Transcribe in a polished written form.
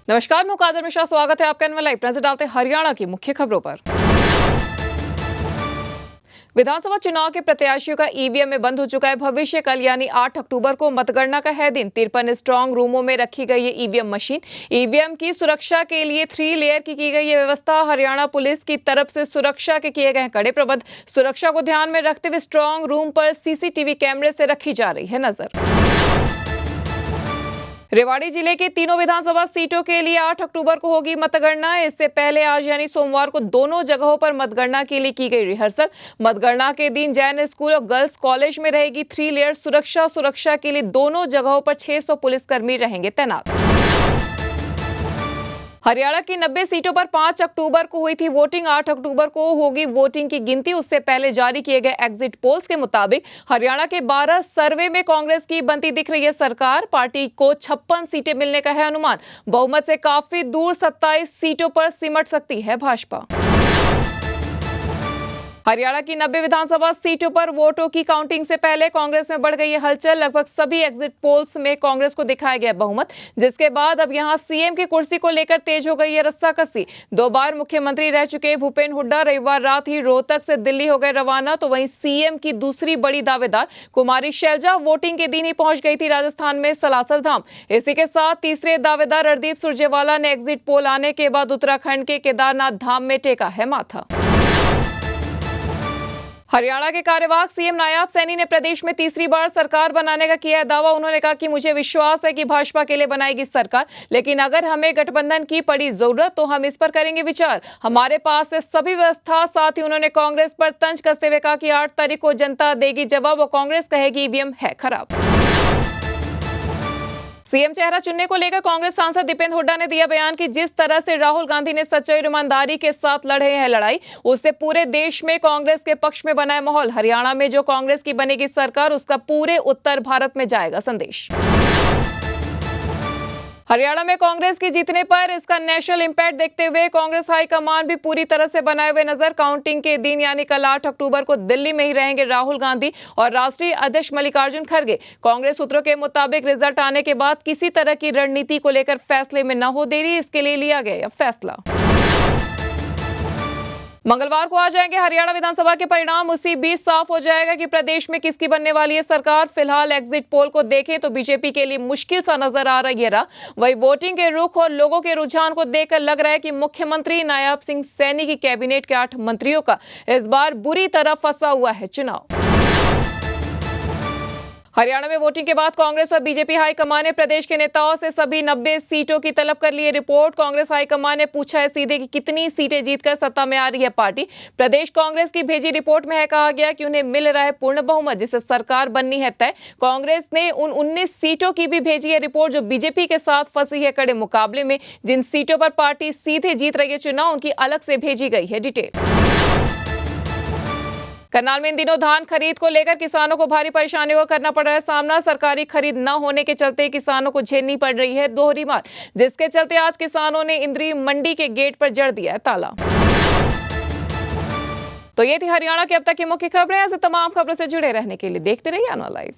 नमस्कार, मैं काजल मिश्रा। स्वागत है आपका एनएल लाइव। नजर डालते हैं हरियाणा की मुख्य खबरों पर। विधानसभा चुनाव के प्रत्याशियों का ईवीएम में बंद हो चुका है भविष्य। कल यानी 8 अक्टूबर को मतगणना का है दिन। 53 स्ट्रांग रूमों में रखी गई है ईवीएम मशीन। ईवीएम की सुरक्षा के लिए 3 लेयर की गई है व्यवस्था। हरियाणा पुलिस की तरफ से सुरक्षा के किए गए कड़े प्रबंध। सुरक्षा को ध्यान में रखते हुए स्ट्रांग रूम पर सीसीटीवी कैमरे से रखी जा रही है नजर। रेवाड़ी जिले के तीनों विधानसभा सीटों के लिए 8 अक्टूबर को होगी मतगणना। इससे पहले आज यानी सोमवार को दोनों जगहों पर मतगणना के लिए की गई रिहर्सल। मतगणना के दिन जैन स्कूल और गर्ल्स कॉलेज में रहेगी 3 लेयर सुरक्षा। सुरक्षा के लिए दोनों जगहों पर 600 पुलिसकर्मी रहेंगे तैनात। हरियाणा की 90 सीटों पर 5 अक्टूबर को हुई थी वोटिंग। 8 अक्टूबर को होगी वोटिंग की गिनती। उससे पहले जारी किए गए एग्जिट पोल्स के मुताबिक हरियाणा के 12 सर्वे में कांग्रेस की बनती दिख रही है सरकार। पार्टी को 56 सीटें मिलने का है अनुमान। बहुमत से काफी दूर 27 सीटों पर सिमट सकती है भाजपा। हरियाणा की 90 विधानसभा सीटों पर वोटों की काउंटिंग से पहले कांग्रेस में बढ़ गई है हलचल। लगभग सभी एग्जिट पोल्स में कांग्रेस को दिखाया गया बहुमत, जिसके बाद अब यहां सीएम की कुर्सी को लेकर तेज हो गई है रस्साकसी। 2 बार मुख्यमंत्री रह चुके भूपेंद्र हुड्डा रविवार रात ही रोहतक से दिल्ली हो गए रवाना। तो वहीं सीएम की दूसरी बड़ी दावेदार कुमारी शैलजा वोटिंग के दिन ही पहुंच गई थी राजस्थान में सलासर धाम। इसी के साथ तीसरे दावेदार रणदीप सुरजेवाला ने एग्जिट पोल आने के बाद उत्तराखंड के केदारनाथ धाम में टेका है माथा। हरियाणा के कार्यवाहक सीएम नायाब सैनी ने प्रदेश में तीसरी बार सरकार बनाने का किया है दावा। उन्होंने कहा कि मुझे विश्वास है कि भाजपा के लिए बनाएगी सरकार, लेकिन अगर हमें गठबंधन की पड़ी जरूरत तो हम इस पर करेंगे विचार। हमारे पास है सभी व्यवस्था। साथ ही उन्होंने कांग्रेस पर तंज कसते हुए कहा कि 8 तारीख को जनता देगी जवाब और कांग्रेस कहेगी ईवीएम है खराब। सीएम चेहरा चुनने को लेकर कांग्रेस सांसद दीपेंद्र हुड्डा ने दिया बयान कि जिस तरह से राहुल गांधी ने सच्चाई और ईमानदारी के साथ लड़े हैं लड़ाई, उससे पूरे देश में कांग्रेस के पक्ष में बना है माहौल। हरियाणा में जो कांग्रेस की बनेगी सरकार, उसका पूरे उत्तर भारत में जाएगा संदेश। हरियाणा में कांग्रेस की जीतने पर इसका नेशनल इंपैक्ट देखते हुए कांग्रेस हाईकमान भी पूरी तरह से बनाए हुए नजर। काउंटिंग के दिन यानी कल 8 अक्टूबर को दिल्ली में ही रहेंगे राहुल गांधी और राष्ट्रीय अध्यक्ष मल्लिकार्जुन खड़गे। कांग्रेस सूत्रों के मुताबिक रिजल्ट आने के बाद किसी तरह की रणनीति को लेकर फैसले में न हो देरी, इसके लिए लिया गया फैसला। मंगलवार को आ जाएंगे हरियाणा विधानसभा के परिणाम। उसी बीच साफ हो जाएगा कि प्रदेश में किसकी बनने वाली है सरकार। फिलहाल एग्जिट पोल को देखें तो बीजेपी के लिए मुश्किल सा नजर आ रही है। वही वोटिंग के रुख और लोगों के रुझान को देखकर लग रहा है कि मुख्यमंत्री नायाब सिंह सैनी की कैबिनेट के 8 मंत्रियों का इस बार बुरी तरह फंसा हुआ है चुनाव। हरियाणा में वोटिंग के बाद कांग्रेस और बीजेपी हाईकमान ने प्रदेश के नेताओं से सभी 90 सीटों की तलब कर ली है रिपोर्ट। कांग्रेस हाईकमान ने पूछा है सीधे कि कितनी सीटें जीतकर सत्ता में आ रही है पार्टी। प्रदेश कांग्रेस की भेजी रिपोर्ट में है कहा गया कि उन्हें मिल रहा है पूर्ण बहुमत, जिससे सरकार बननी है तय। कांग्रेस ने उन 19 सीटों की भी भेजी है रिपोर्ट जो बीजेपी के साथ फंसी है कड़े मुकाबले में। जिन सीटों पर पार्टी सीधे जीत रही है चुनाव, उनकी अलग से भेजी गई है डिटेल। करनाल में इन दिनों धान खरीद को लेकर किसानों को भारी परेशानियों का करना पड़ रहा है सामना। सरकारी खरीद न होने के चलते किसानों को झेलनी पड़ रही है दोहरी मार, जिसके चलते आज किसानों ने इंद्री मंडी के गेट पर जड़ दिया है ताला। तो ये थी हरियाणा की अब तक की मुख्य खबरें। ऐसे तमाम खबरों से जुड़े रहने के लिए देखते रहिए एनएल लाइव।